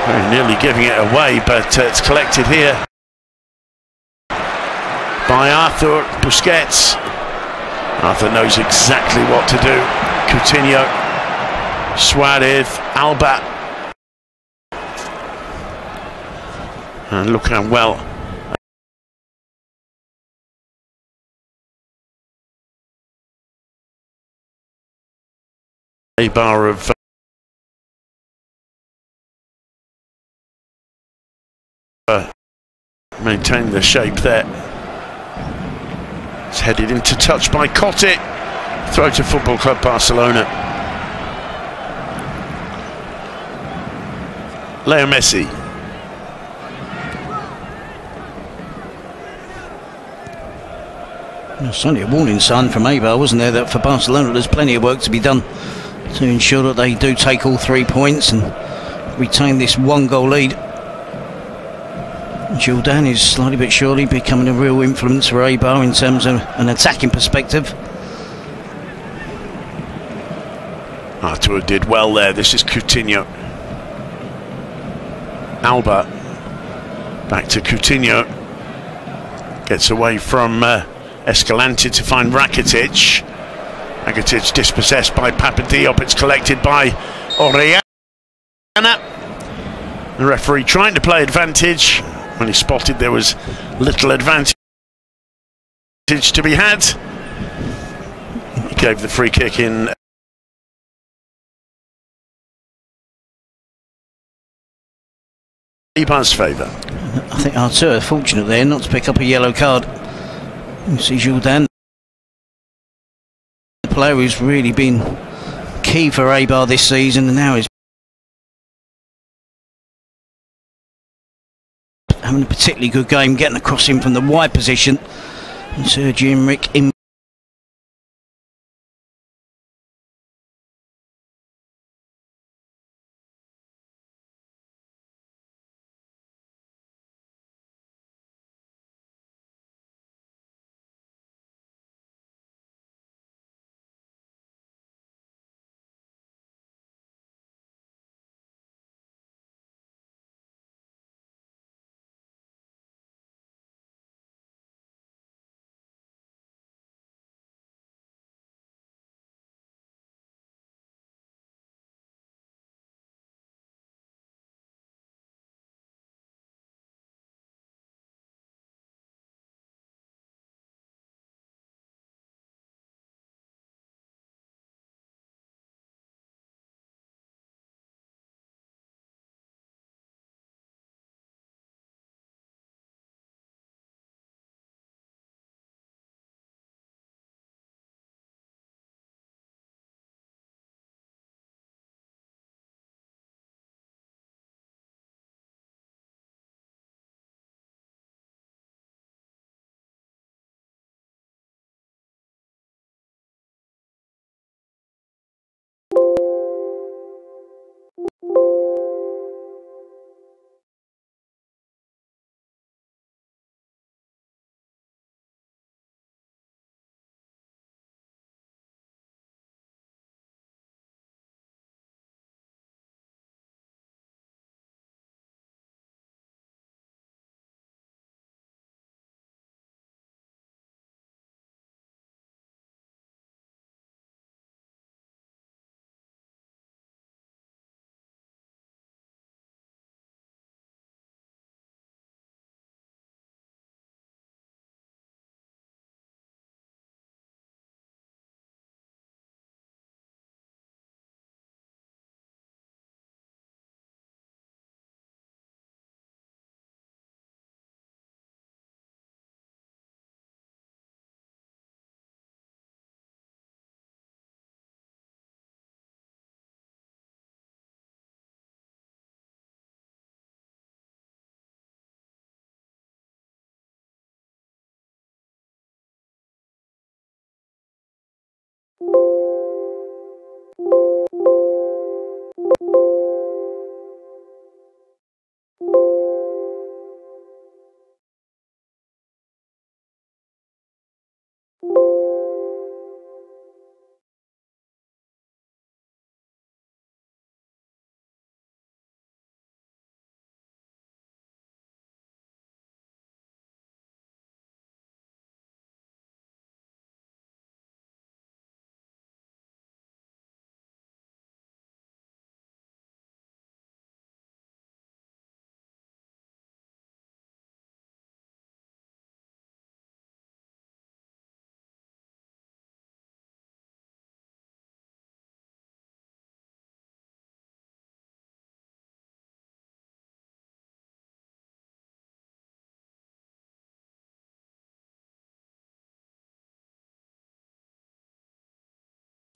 Very nearly giving it away, but it's collected here by Arthur Busquets. Arthur knows exactly what to do. Coutinho, Suarez, Alba. And look how well Eibar have maintained the shape there. It's headed into touch by Cotte. Throw to Football Club Barcelona. Leo Messi. Certainly a warning sign from Eibar, wasn't there, that for Barcelona there's plenty of work to be done to ensure that they do take all 3 points and retain this 1-goal lead. Jordan is slowly but surely becoming a real influence for Eibar in terms of an attacking perspective. Artur did well there. This is Coutinho. Alba. Back to Coutinho. Gets away from Escalante to find Rakitic. Rakitic dispossessed by Papa Diop. It's collected by Orellana. The referee trying to play advantage when he spotted there was little advantage to be had. He gave the free kick in Eibar's favour. I think Artur fortunate there not to pick up a yellow card. You see Jordan, the player who's really been key for Eibar this season, and now is having a particularly good game, getting across him from the wide position. And Sergi Enrique in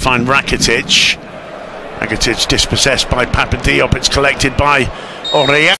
find Rakitic. Rakitic dispossessed by Papadiop. It's collected by Orellana.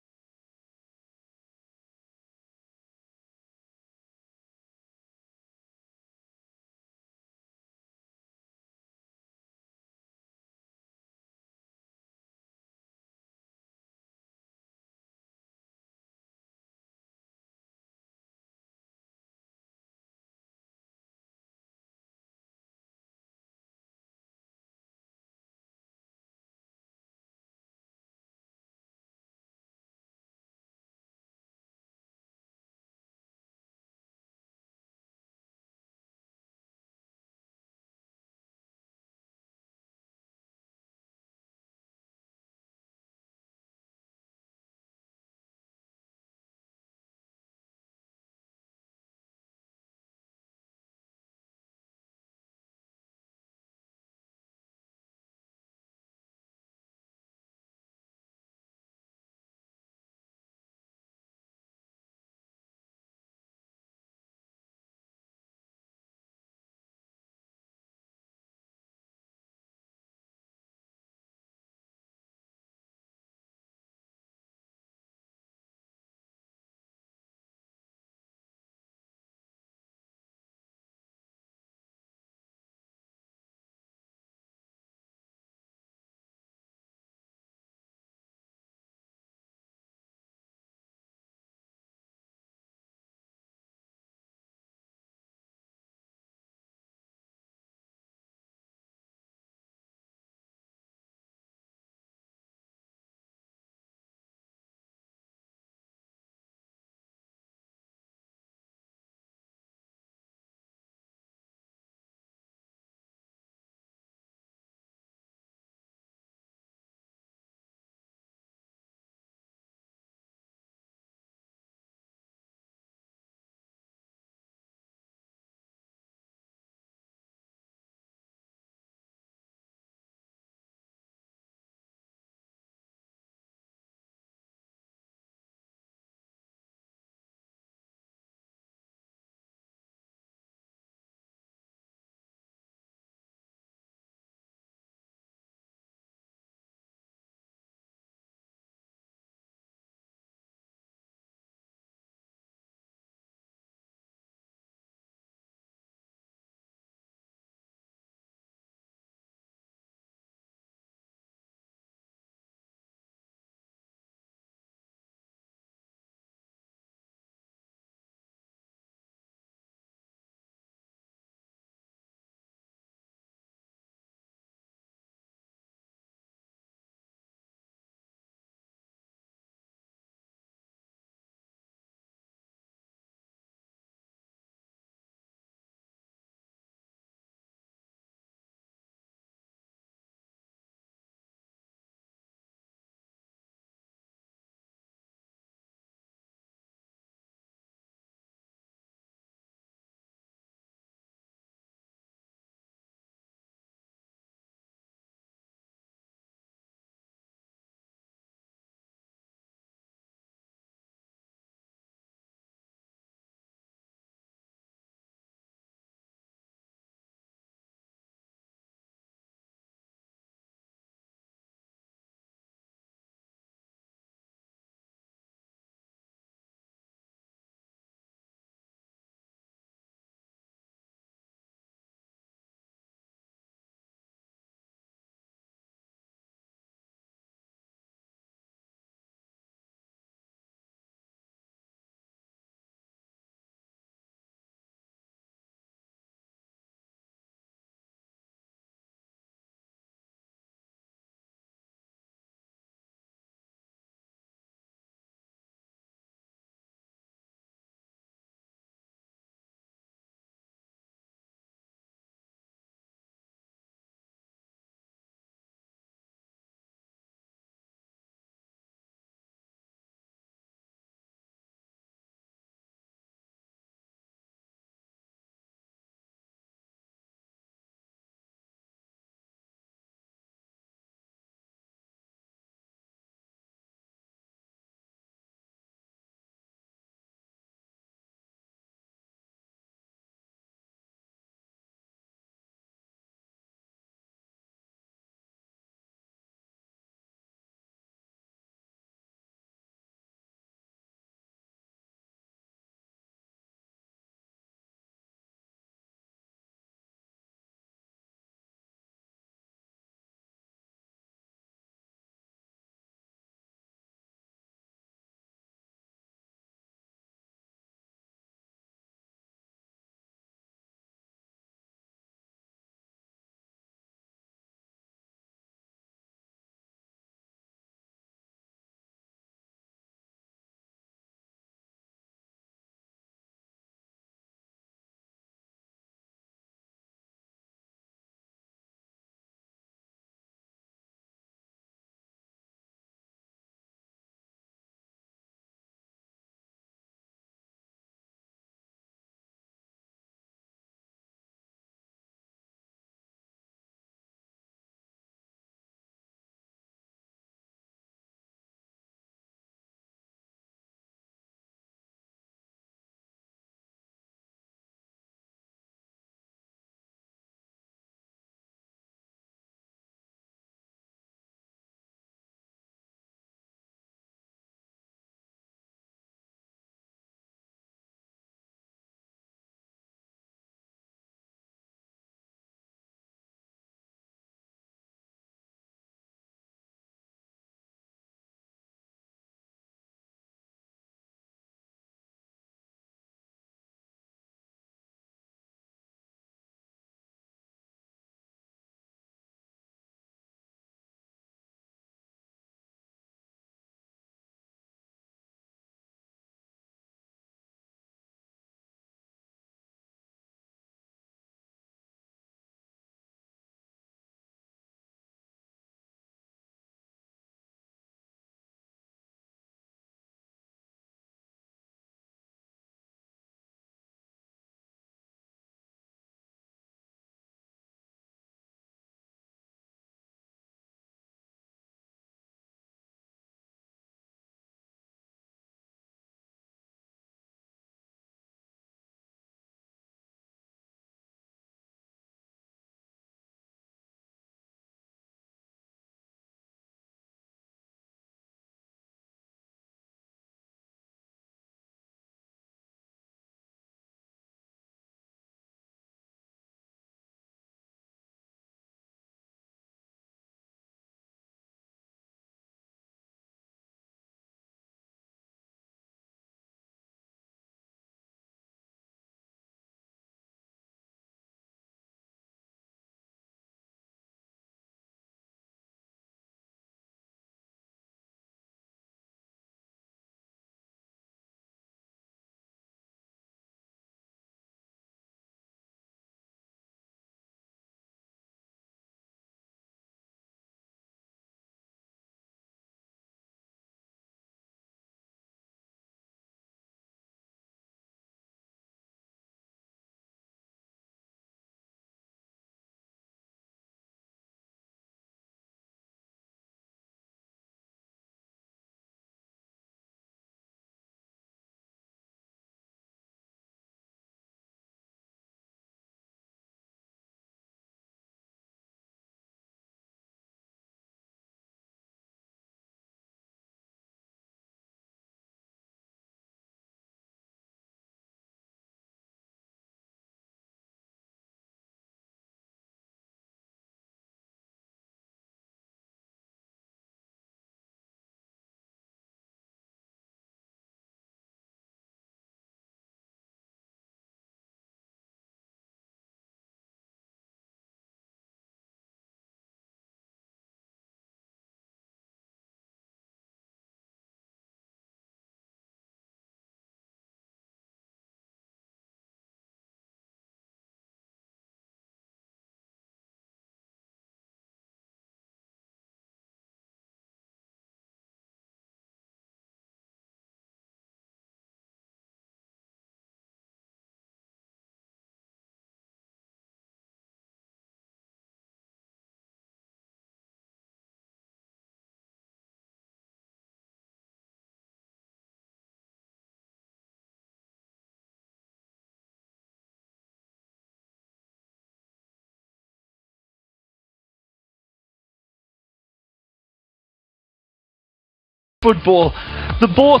football. The both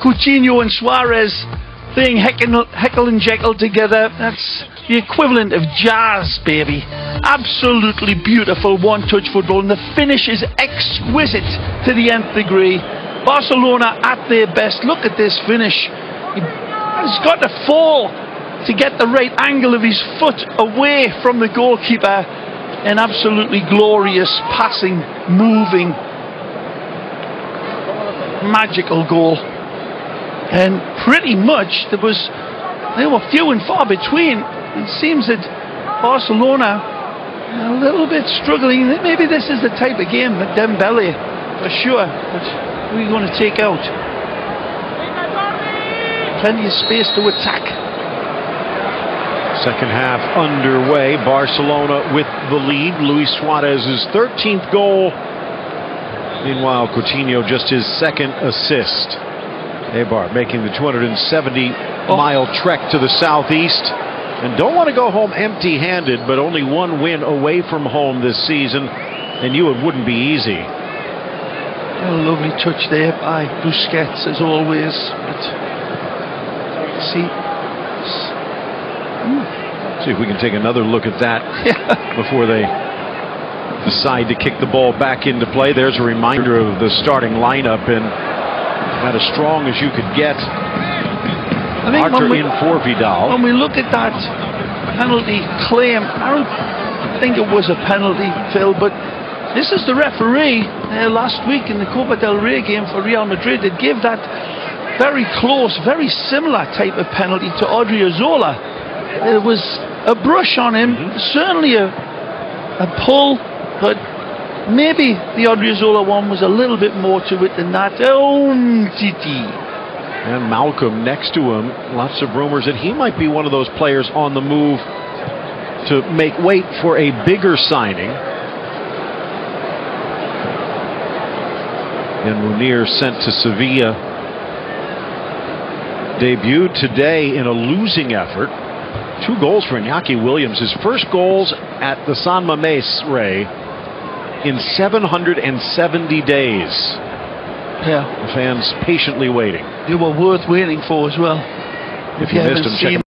Coutinho and Suarez playing Heckle and Jekyll together. That's the equivalent of jazz, baby. Absolutely beautiful one-touch football, and the finish is exquisite to the nth degree. Barcelona at their best. Look at this finish. He's got to fall to get the right angle of his foot away from the goalkeeper. An absolutely glorious passing, moving, magical goal. And pretty much they were few and far between. It seems that Barcelona are a little bit struggling. Maybe this is the type of game that Dembele, for sure, but who are you going to take out? Plenty of space to attack. Second half underway. Barcelona with the lead. Luis Suarez's 13th goal. Meanwhile, Coutinho just his second assist. Eibar making the 270-mile trek to the southeast. And don't want to go home empty-handed, but only one win away from home this season. And it wouldn't be easy. A lovely touch there by Busquets, as always. But see if we can take another look at that before they decide to kick the ball back into play. There's a reminder of the starting lineup, and about as strong as you could get. Arthur in for Vidal. When we look at that penalty claim, I don't think it was a penalty, Phil, but this is the referee last week in the Copa del Rey game for Real Madrid that gave that very close, very similar type of penalty to Odriozola. It was a brush on him, certainly a pull, but maybe the Odriozola one was a little bit more to it than that. Titi. And Malcolm next to him. Lots of rumors that he might be one of those players on the move to make weight for a bigger signing. And Munir sent to Sevilla. Debuted today in a losing effort. 2 goals for Iñaki Williams. His first goals at the San Mamés, Ray, in 770 days. Yeah. The fans patiently waiting. They were worth waiting for as well. If you missed them, check them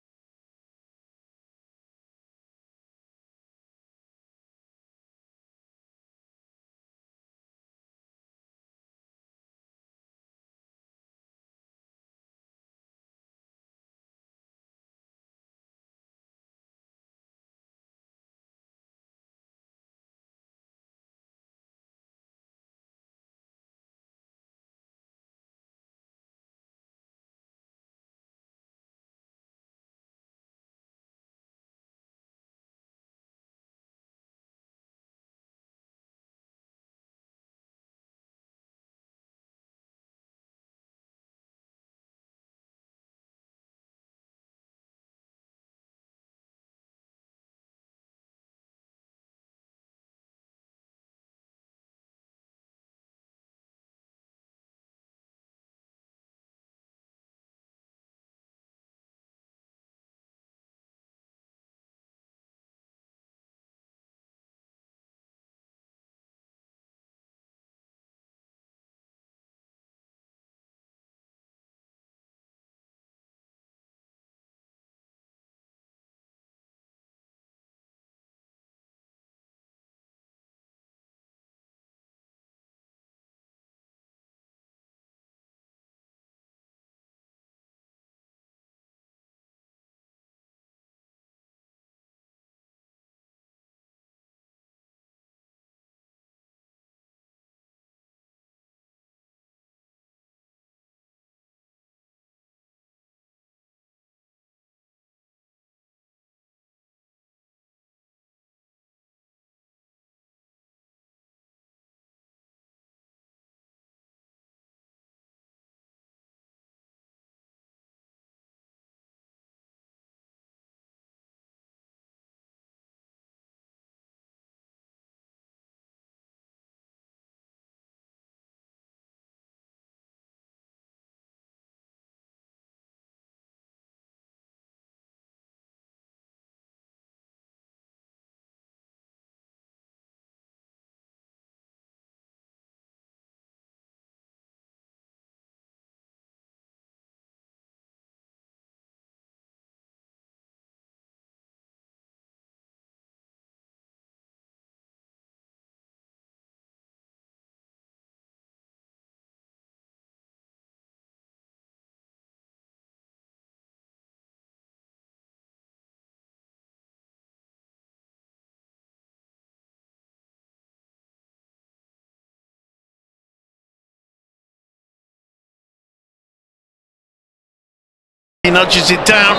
He nudges it down.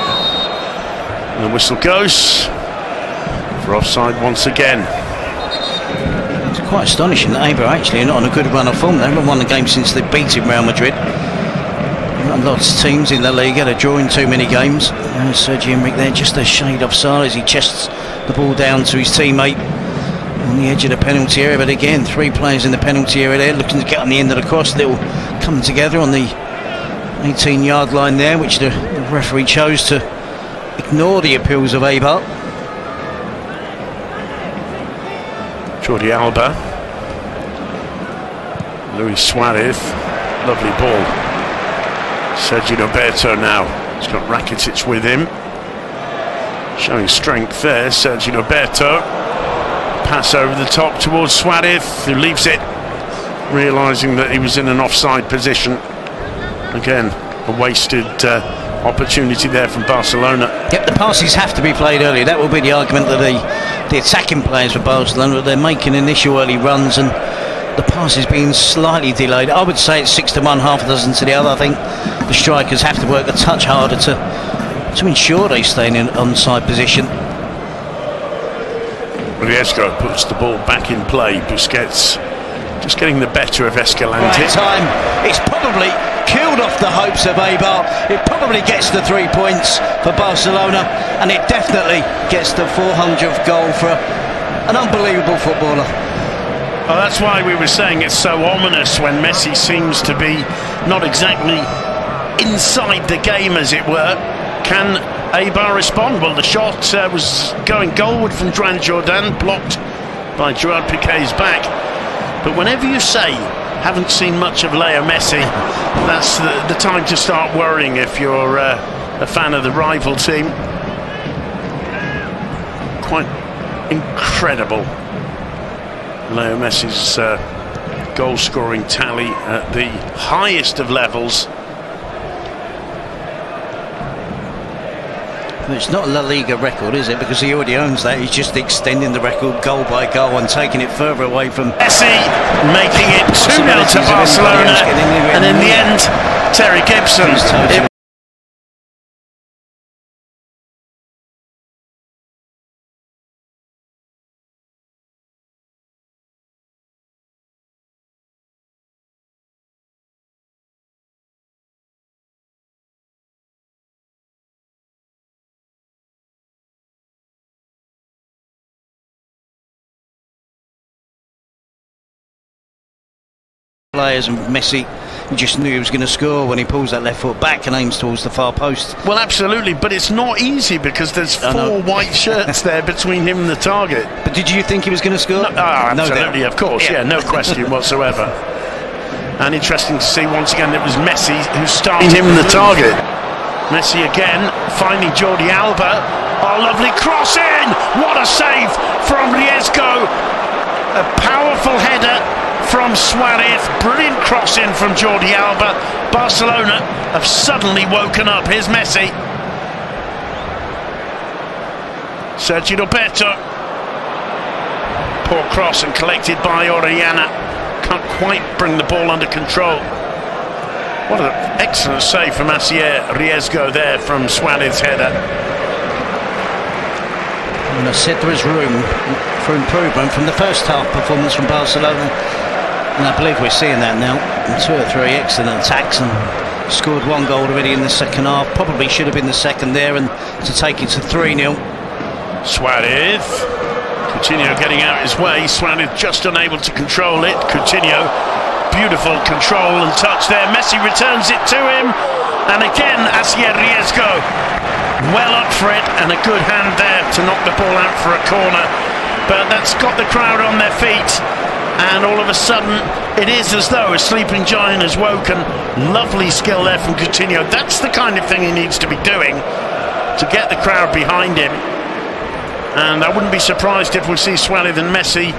And the whistle goes for offside once again. It's quite astonishing that Eibar actually are not on a good run of form. They haven't won the game since they beat Real Madrid. Lots of teams in La Liga are drawing too many games. Sergio Enrique there, just a shade offside as he chests the ball down to his teammate on the edge of the penalty area. But again, 3 players in the penalty area there looking to get on the end of the cross. They'll come together on the 18-yard line there, which the referee chose to ignore the appeals of Eibar. Jordi Alba, Luis Suarez, lovely ball. Sergio Roberto now, he's got Rakitic with him, showing strength there. Sergio Roberto, pass over the top towards Suarez, who leaves it, realising that he was in an offside position. Again, a wasted opportunity there from Barcelona. Yep, the passes have to be played early. That will be the argument that the attacking players for Barcelona, they're making initial early runs and the pass is being slightly delayed. I would say it's 6 to 1, half a dozen to the other. I think the strikers have to work a touch harder to ensure they stay in an onside position. Riesgo puts the ball back in play. Busquets just getting the better of Escalante. Right time. It's probably killed off the hopes of Eibar. It probably gets the 3 points for Barcelona, and it definitely gets the 400th goal for an unbelievable footballer. Well, that's why we were saying it's so ominous when Messi seems to be not exactly inside the game, as it were. Can Eibar respond? Well, the shot was going goalward from Joan Jordan, blocked by Gerard Piqué's back. But whenever you say, haven't seen much of Leo Messi, that's the time to start worrying if you're a fan of the rival team. Quite incredible. Leo Messi's goal-scoring tally at the highest of levels. It's not a La Liga record, is it? Because he already owns that. He's just extending the record goal by goal and taking it further away from Messi, making it 2-0 to Barcelona, and in the end, Terry Gibson. Players and Messi, he just knew he was going to score when he pulls that left foot back and aims towards the far post. Well, absolutely, but it's not easy because there's 4 white shirts there between him and the target. But did you think he was going to score? No, absolutely, of course, yeah, no question whatsoever. And interesting to see once again it was Messi who started him and the target. Messi again finding Jordi Alba. Oh, lovely cross in! What a save from Riesgo! A powerful header from Suarez, brilliant cross in from Jordi Alba. Barcelona have suddenly woken up. Here's Messi. Sergio Roberto. Poor cross and collected by Orellana. Can't quite bring the ball under control. What an excellent save from Asier Riesgo there from Suarez's header. And I said there is room for improvement from the first half performance from Barcelona. And I believe we're seeing that now. 2 or 3 excellent attacks and scored 1 goal already in the second half. Probably should have been the second there, and to take it to 3-0. Suarez. Coutinho getting out his way. Suarez just unable to control it. Coutinho, beautiful control and touch there. Messi returns it to him. And again, Asier Riesgo well up for it, and a good hand there to knock the ball out for a corner. But that's got the crowd on their feet. And all of a sudden, it is as though a sleeping giant has woken. Lovely skill there from Coutinho. That's the kind of thing he needs to be doing to get the crowd behind him. And I wouldn't be surprised if we see Suarez and Messi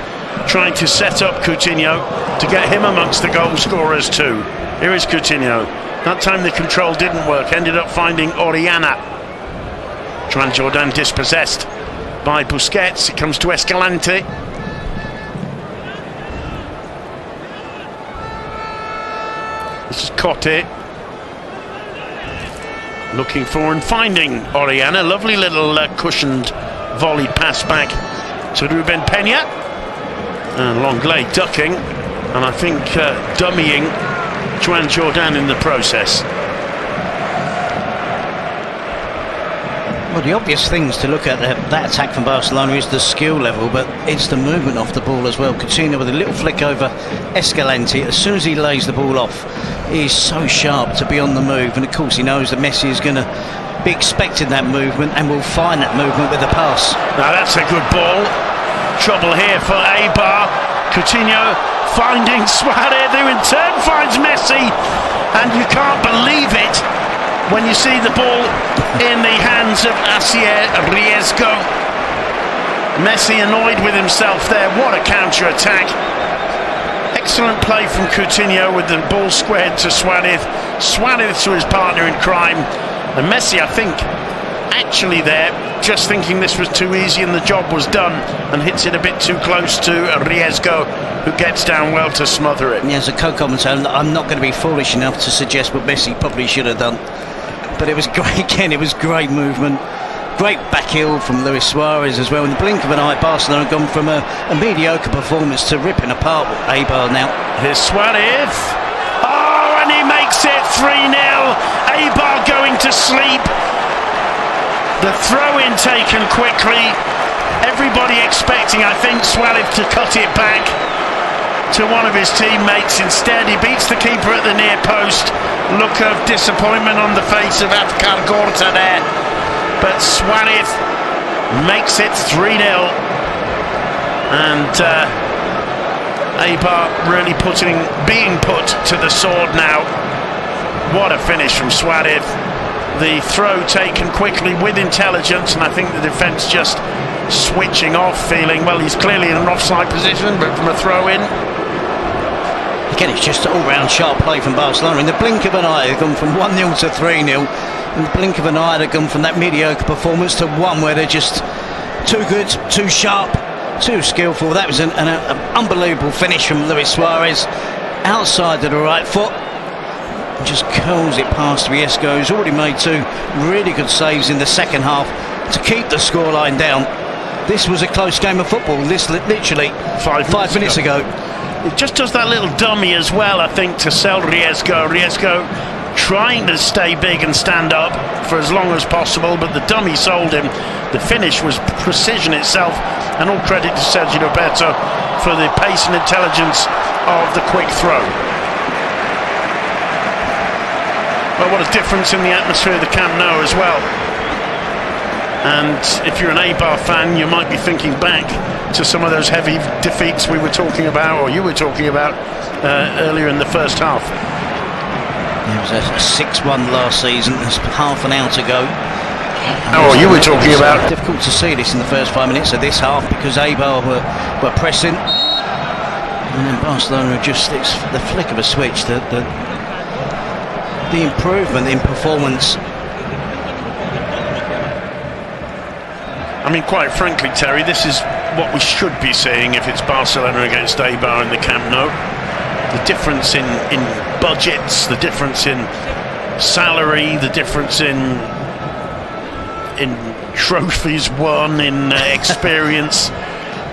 trying to set up Coutinho to get him amongst the goal scorers too. Here is Coutinho. That time the control didn't work. Ended up finding Orellana. Joan Jordan dispossessed by Busquets. It comes to Escalante. This is Cote. looking for and finding Orellana. Lovely little cushioned volley pass back to Ruben Peña. And Longley ducking, and I think dummying Joan Jordan in the process. Well, the obvious things to look at that attack from Barcelona is the skill level, but it's the movement off the ball as well. Coutinho with a little flick over Escalante. As soon as he lays the ball off, he's so sharp to be on the move, and of course he knows that Messi is going to be expecting that movement and will find that movement with the pass. Now that's a good ball. Trouble here for Eibar. Coutinho finding Suarez, who in turn finds Messi, and you can't believe it when you see the ball in the hands of Asier Riesgo. Messi annoyed with himself there. What a counter-attack. Excellent play from Coutinho with the ball squared to Suarez. Suarez to his partner in crime. And Messi, I think, actually there, just thinking this was too easy and the job was done, and hits it a bit too close to Riesgo, who gets down well to smother it. Yeah, as a co-commentator, I'm not going to be foolish enough to suggest what Messi probably should have done. But it was great again, it was great movement. Great back heel from Luis Suarez as well. In the blink of an eye, Barcelona have gone from a mediocre performance to ripping apart Eibar now. Here's Suarez. Oh, and he makes it 3-0. Eibar going to sleep. The throw-in taken quickly. Everybody expecting, I think, Suarez to cut it back to one of his teammates. Instead, he beats the keeper at the near post. Look of disappointment on the face of Afkar Gorta there. But Suarez makes it 3-0. And Eibar really being put to the sword now. What a finish from Suarez. The throw taken quickly with intelligence, and I think the defence just switching off, feeling, well, he's clearly in an offside position, but from a throw-in. Again, it's just all-round sharp play from Barcelona. In the blink of an eye, they've gone from 1-0 to 3-0. In the blink of an eye, they've gone from that mediocre performance to one where they're just too good, too sharp, too skillful. That was an unbelievable finish from Luis Suarez. Outside of the right foot. Just curls it past Riesgo, who's already made two really good saves in the second half to keep the scoreline down. This was a close game of football. This literally five minutes ago. It just does that little dummy as well, I think, to sell Riesgo. Riesgo trying to stay big and stand up for as long as possible, but the dummy sold him. The finish was precision itself, and all credit to Sergio Roberto for the pace and intelligence of the quick throw. Well, what a difference in the atmosphere of the Camp Nou as well. And if you're an Eibar fan, you might be thinking back to some of those heavy defeats we were talking about, or you were talking about earlier in the first half. It was a 6-1 last season. There's half an hour to go. Oh, you were talking about. Difficult to see this in the first 5 minutes of this half because Eibar were pressing, and then Barcelona just, it's the flick of a switch. The improvement in performance. I mean, quite frankly, Terry, this is what we should be seeing if it's Barcelona against Eibar in the Camp Nou. The difference in budgets, the difference in salary, the difference in trophies won, in experience,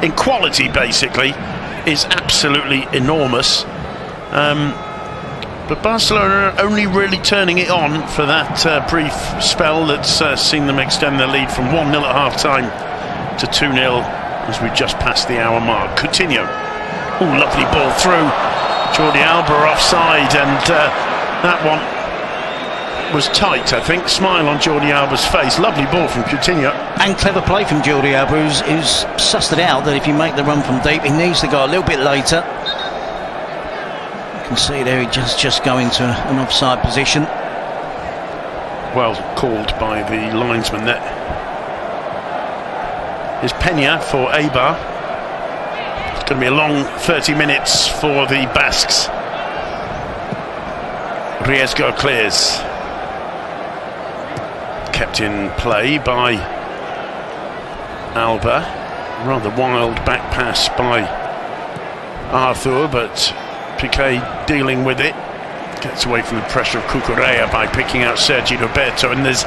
in quality, basically, is absolutely enormous. But Barcelona are only really turning it on for that brief spell that's seen them extend their lead from 1-0 at half-time to 2-0 as we just passed the hour mark. Coutinho, oh, lovely ball through. Jordi Alba offside, and that one was tight, I think. Smile on Jordi Alba's face. Lovely ball from Coutinho. And clever play from Jordi Alba, who's sussed it out that if you make the run from deep, he needs to go a little bit later. You can see there he just go into an offside position. Well called by the linesman there. Here's Peña for Eibar. It's going to be a long 30 minutes for the Basques. Riesgo clears. Kept in play by Alba. Rather wild back pass by Arthur, but Piqué dealing with it. Gets away from the pressure of Cucurella by picking out Sergi Roberto, and there's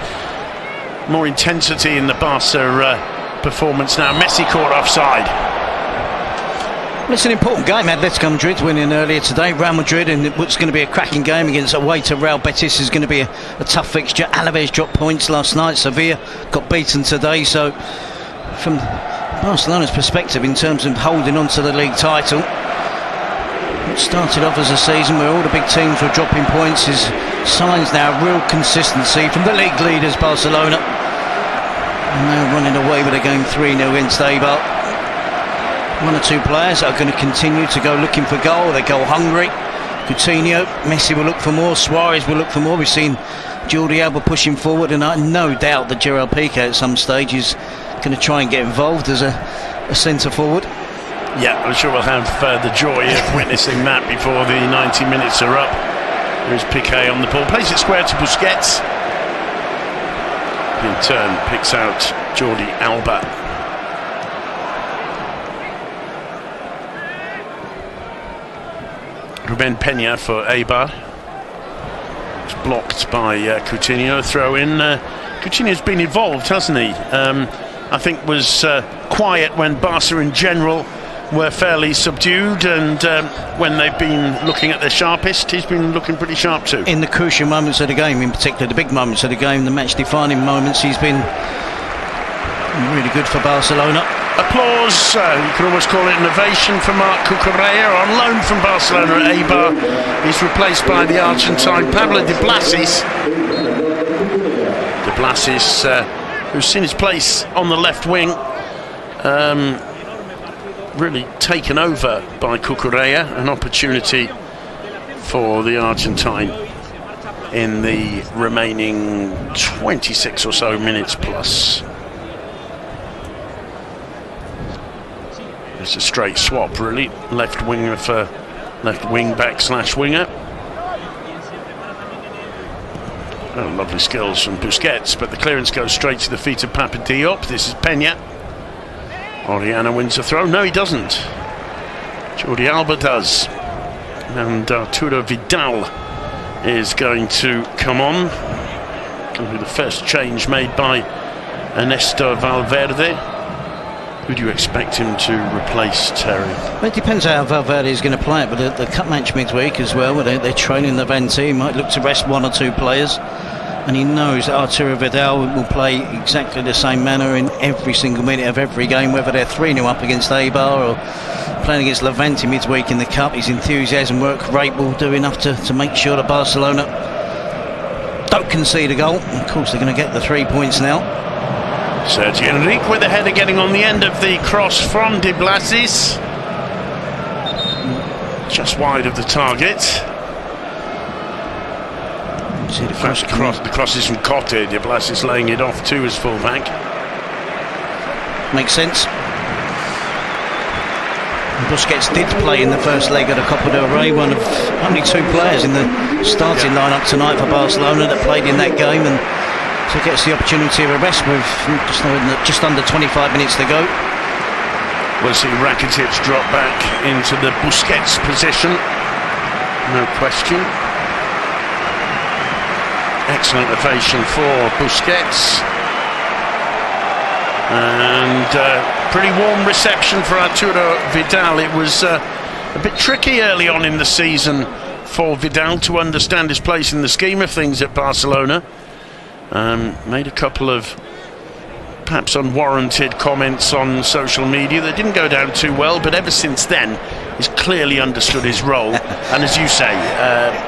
more intensity in the Barca performance now. Messi caught offside. Well, it's an important game. Atletico Madrid winning earlier today. Real Madrid, and what's going to be a cracking game against away to Real Betis, is going to be a tough fixture. Alaves dropped points last night. Sevilla got beaten today. So from Barcelona's perspective, in terms of holding on to the league title, it started off as a season where all the big teams were dropping points. Is signs now of real consistency from the league leaders, Barcelona. And they're running away with a game 3-0 against Eibar. One or two players are going to continue to go looking for goal. They're goal hungry. Coutinho, Messi will look for more. Suarez will look for more. We've seen Jordi Alba pushing forward, and I no doubt that Gerard Piqué at some stage is going to try and get involved as a centre forward. Yeah, I'm sure we'll have the joy of witnessing that before the 90 minutes are up. Here's Piqué on the ball, plays it square to Busquets. In turn, picks out Jordi Alba. Ruben Peña for Eibar. It's blocked by Coutinho. Throw in. Coutinho's been involved, hasn't he? I think was quiet when Barca in general were fairly subdued, and when they've been looking at their sharpest, he's been looking pretty sharp too. In the crucial moments of the game, in particular the big moments of the game, the match-defining moments, he's been really good for Barcelona. Applause, you could almost call it an ovation for Marc Cucurella, on loan from Barcelona at Eibar. He's replaced by the Argentine Pablo de Blasis. De Blasis, who's seen his place on the left wing, really taken over by Cucurella. An opportunity for the Argentine in the remaining 26 or so minutes plus. It's a straight swap, really. Left winger for left wing back / winger. Oh, lovely skills from Busquets, but the clearance goes straight to the feet of Papa Diop. This is Peña. Oriana wins the throw. No, he doesn't. Jordi Alba does. And Arturo Vidal is going to come on. Going to be the first change made by Ernesto Valverde. Who do you expect him to replace, Terry? Well, it depends how Valverde is going to play it, but the cup match midweek as well, where they're training the Levante, he might look to rest one or two players, and he knows that Arturo Vidal will play exactly the same manner in every single minute of every game, whether they're 3-0 up against Eibar or playing against Levante midweek in the cup. His enthusiasm, work rate will do enough to make sure that Barcelona don't concede a goal. Of course, they're going to get the 3 points now. Sergi Enrique with the header getting on the end of the cross from De Blasis. Just wide of the target. See the cross is from Cote. De Blasis laying it off to his fullback. Makes sense. Busquets did play in the first leg of the Copa del Rey, one of only two players in the starting lineup tonight for Barcelona that played in that game, and so gets the opportunity of a rest with just under 25 minutes to go. We'll see Rakitic drop back into the Busquets position. No question. Excellent ovation for Busquets. And pretty warm reception for Arturo Vidal. It was a bit tricky early on in the season for Vidal to understand his place in the scheme of things at Barcelona. Made a couple of perhaps unwarranted comments on social media that didn't go down too well, but ever since then he's clearly understood his role, and as you say,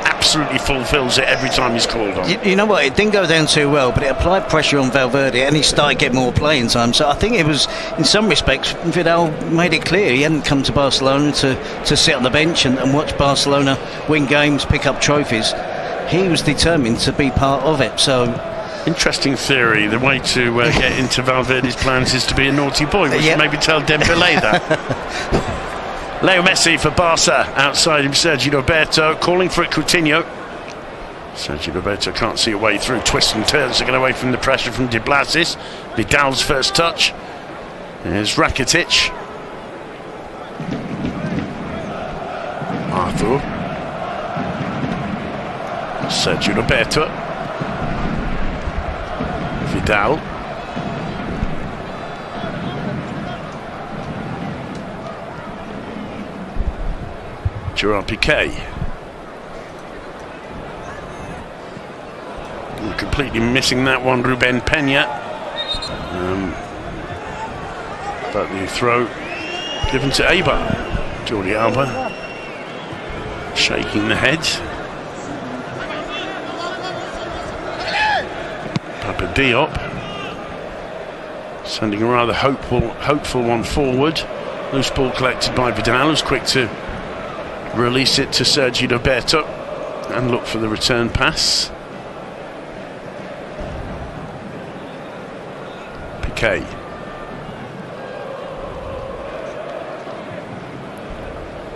absolutely fulfills it every time he's called on. You know what, it didn't go down too well, but it applied pressure on Valverde and he started getting more playing time. So I think it was, in some respects, Vidal made it clear he hadn't come to Barcelona to sit on the bench and watch Barcelona win games, pick up trophies. He was determined to be part of it. So interesting theory. The way to get into Valverde's plans is to be a naughty boy. We should maybe tell Dembélé that. Leo Messi for Barca. Outside him, Sergi Roberto. Calling for it, Coutinho. Sergi Roberto can't see a way through. Twists and turns to get away from the pressure from De Blasis. Vidal's first touch. There's Rakitic. Arthur. Sergio Roberto. Vidal. Gerard Piqué. Completely missing that one, Ruben Peña. But the throw given to Eibar. Jordi Alba shaking the head. Papa Diop sending a rather hopeful one forward. Loose ball collected by Vidal, who's quick to release it to Sergio Roberto and look for the return pass. Piqué.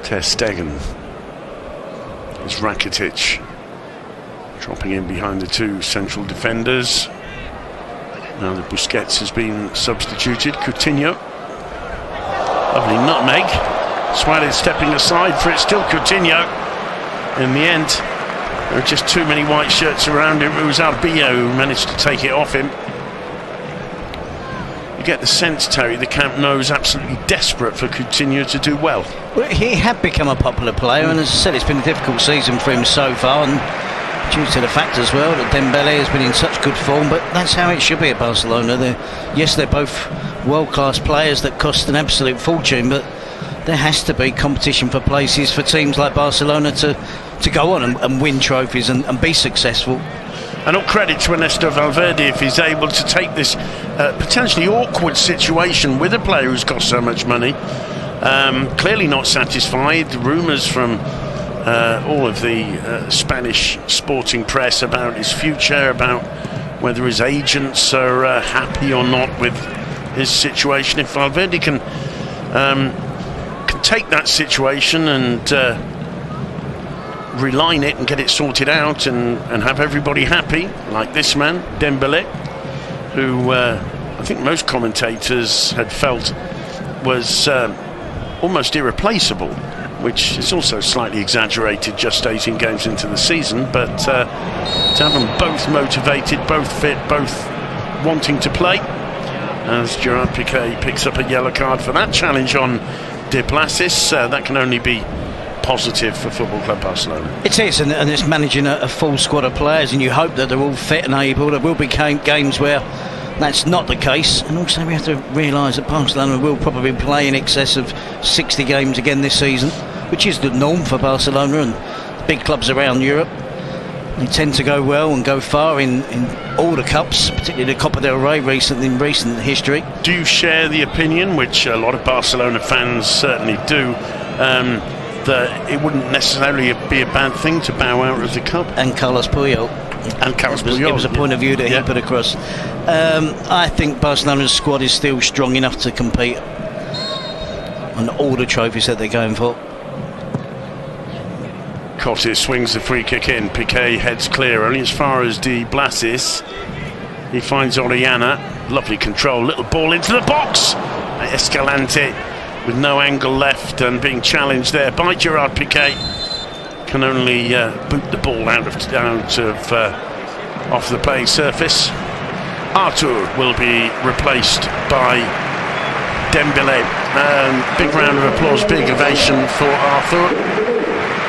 Ter Stegen. It's Rakitic dropping in behind the two central defenders. Now that Busquets has been substituted. Coutinho. Lovely nutmeg. Suarez stepping aside for it. Still Coutinho. In the end, there are just too many white shirts around him. It was Arbillo who managed to take it off him. You get the sense, Terry, the Camp Nou is absolutely desperate for Coutinho to do well. Well, he had become a popular player, and as I said, it's been a difficult season for him so far, and due to the fact as well that Dembele has been in such good form, but that's how it should be at Barcelona. They're both world-class players that cost an absolute fortune, but there has to be competition for places for teams like Barcelona to go on and win trophies and be successful. And all credit to Ernesto Valverde if he's able to take this potentially awkward situation with a player who's got so much money. Clearly not satisfied. Rumours from all of the Spanish sporting press about his future, about whether his agents are happy or not with his situation. If Valverde can take that situation and reline it and get it sorted out and have everybody happy, like this man, Dembele, who I think most commentators had felt was almost irreplaceable, which is also slightly exaggerated just 18 games into the season, but to have them both motivated, both fit, both wanting to play, as Gerard Piqué picks up a yellow card for that challenge on De Blasis, that can only be positive for Football Club Barcelona. It is, and it's managing a full squad of players, and you hope that they're all fit and able. There will be games where that's not the case, and also we have to realise that Barcelona will probably play in excess of 60 games again this season, which is the norm for Barcelona and big clubs around Europe. They tend to go well and go far in all the cups, particularly the Copa del Rey in recent history. Do you share the opinion, which a lot of Barcelona fans certainly do, that it wouldn't necessarily be a bad thing to bow out of the cup? And Carlos Puyol. It was a point of view that he put across. I think Barcelona's squad is still strong enough to compete on all the trophies that they're going for. Cotis swings the free kick in. Piqué heads clear only as far as De Blasis. He finds Orellana. Lovely control. Little ball into the box. Escalante with no angle left and being challenged there by Gerard Piqué. Can only boot the ball out of off the playing surface. Arthur will be replaced by Dembele. Big round of applause, big ovation for Arthur.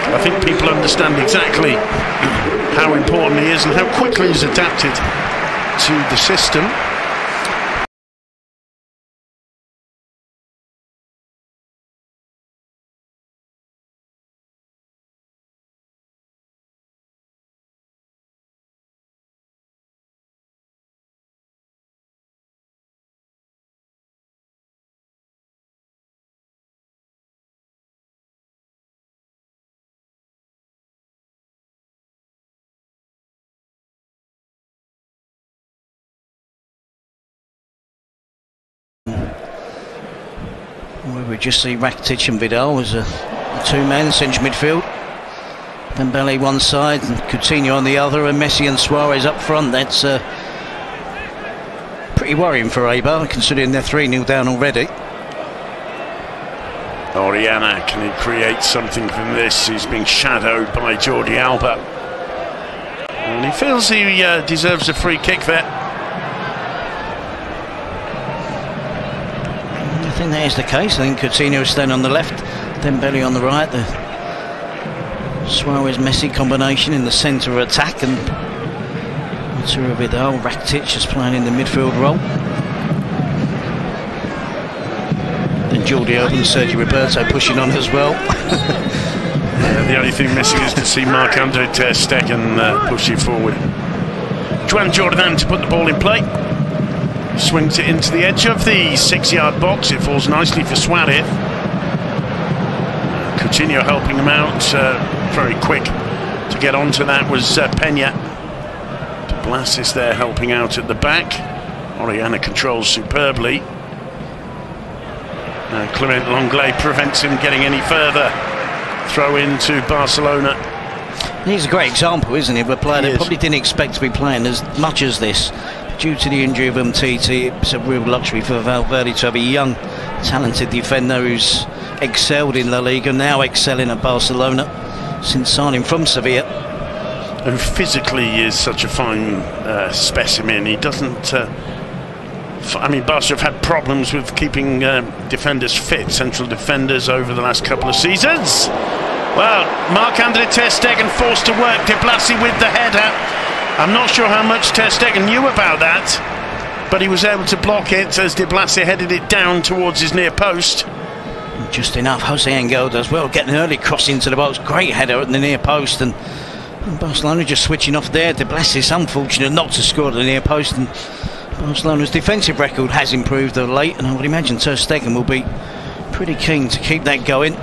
I think people understand exactly how important he is and how quickly he's adapted to the system. We just see Rakitic and Vidal as a two-man central midfield. Dembele one side and Coutinho on the other, and Messi and Suarez up front. That's pretty worrying for Eibar, considering they're 3-0 down already. Orellana, can he create something from this? He's being shadowed by Jordi Alba. feels he deserves a free kick there. I think that is the case. I think Coutinho is standing on the left, Dembele on the right. The Suarez-Messi combination in the centre of attack, and Arturo Vidal, Rakitic is playing in the midfield role. Then Jordi Alba and Sergio Roberto pushing on as well. The only thing missing is to see Marc-Andre ter Stegen pushing forward. Juan Jordan to put the ball in play. Swings it into the edge of the 6-yard box. It falls nicely for Suarez. Coutinho helping him out. Very quick to get onto that was Peña. De Blas is there helping out at the back. Orellana controls superbly. Clement Lenglet prevents him getting any further. Throw into Barcelona. He's a great example, isn't he, of a player that probably didn't expect to be playing as much as this. Due to the injury of Umtiti, it's a real luxury for Valverde to have a young, talented defender who's excelled in La Liga, now excelling at Barcelona since signing from Sevilla. And physically is such a fine specimen. He doesn't... I mean, Barca have had problems with keeping defenders fit, central defenders, over the last couple of seasons. Well, Marc-Andre ter Stegen forced to work. De Blasi with the header. I'm not sure how much ter Stegen knew about that, but he was able to block it as De Blasi headed it down towards his near post. Just enough. Jose Angel as well, getting an early cross into the box. Great header at the near post, and Barcelona just switching off there. De Blasi is unfortunate not to score at the near post, and Barcelona's defensive record has improved of late, and I would imagine ter Stegen will be pretty keen to keep that going.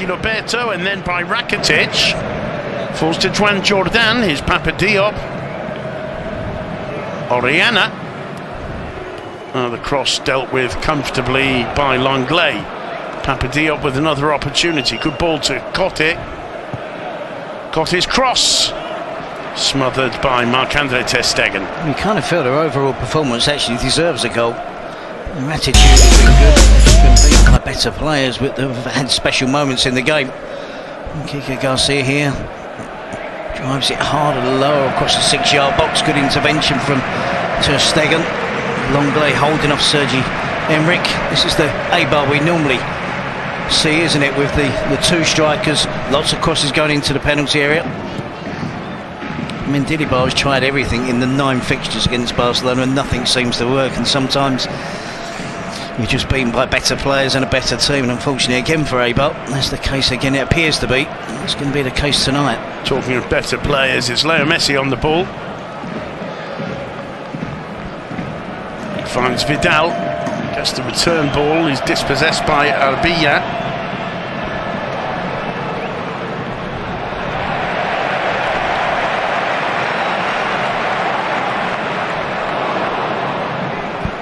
Sergi Roberto, and then by Rakitic. Falls to Juan Jordan, here's Papa Diop. Orellana. The cross dealt with comfortably by Langlais. Papa Diop with another opportunity. Good ball to Cote. Cote's cross. Smothered by Marc-Andre ter Stegen. You kind of feel their overall performance actually deserves a goal. Their attitude has been good. They've been beaten by better players, but they've had special moments in the game. Kike Garcia here drives it hard and low across the 6-yard box. Good intervention from ter Stegen. Langlais holding off Sergi Enric. This is the Eibar we normally see, isn't it, with the two strikers, lots of crosses going into the penalty area. Mendilibar has tried everything in the 9 fixtures against Barcelona and nothing seems to work, and sometimes you're just beaten by better players and a better team, and unfortunately again for Eibar, that's the case again. It appears to be. It's going to be the case tonight. Talking of better players, it's Leo Messi on the ball. He finds Vidal. Gets the return ball, he's dispossessed by Arbilla.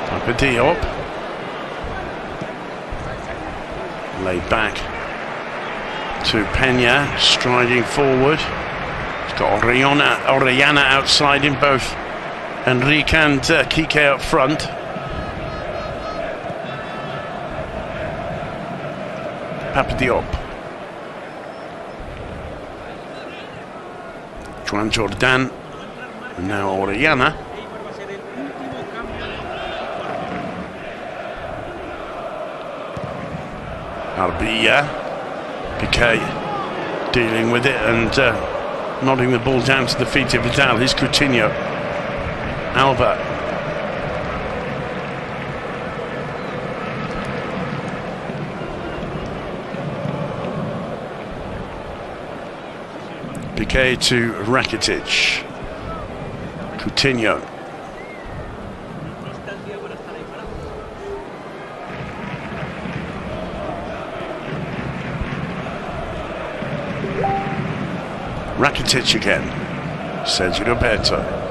Papa Diop. Laid back to Peña, striding forward. He's got Orellana outside him, both Enrique and Kike up front. Papa Diop. Juan Jordan. And now Orellana. Arbilla. Piqué dealing with it and nodding the ball down to the feet of Vidal. Here's Coutinho. Alba. Piqué to Rakitic. Coutinho. Rakitic again. Sergi Roberto.